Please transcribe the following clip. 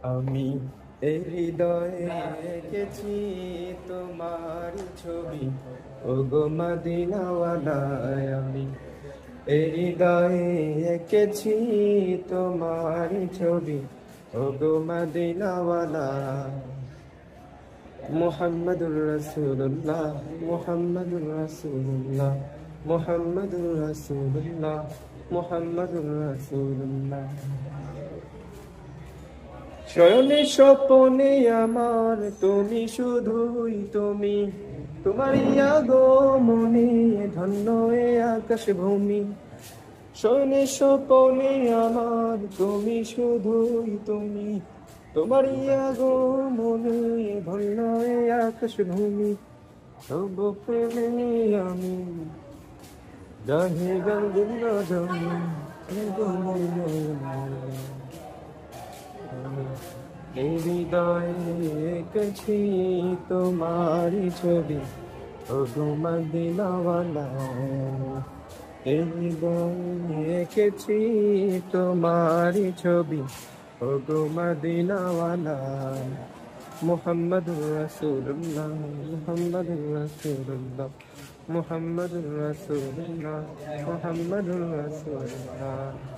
আমি এই হৃদয়ে এঁকেছি তোমার ছবি, ওগো মদিনাওয়ালা। আমি এই হৃদয়ে এঁকেছি তোমার ছবি, ওগো মদিনাওয়ালা। মুহাম্মাদুর রাসূলুল্লাহ, মুহাম্মাদুর রাসূলুল্লাহ, মুহাম্মাদুর রাসূলুল্লাহ, মুহাম্মাদুর রাসূলুল্লাহ। শয়নে স্বপনে আমার তুমি, শুধুই তুমি। তোমারই আগমনে ধন্য এ আকাশ ভূমি। শয়নে স্বপনে আমার তুমি, শুধুই তুমি। তোমারই আগমনে ধন্য এ আকাশ ভূমি। সব প্রেমে আমি গাহে গান জমি। এই হৃদয়ে এঁকেছি তোমারই ছবি, ওগো মদিনাওয়ালা। এই হৃদয়ে এঁকেছি তোমারই ছবি, ওগো মদিনাওয়ালা। মুহাম্মাদুর রাসূলুল্লাহ, মুহাম্মাদুর রাসূলুল্লাহ, মুহাম্মাদুর রাসূলুল্লাহ, মুহাম্মাদুর রাসূলুল্লাহ।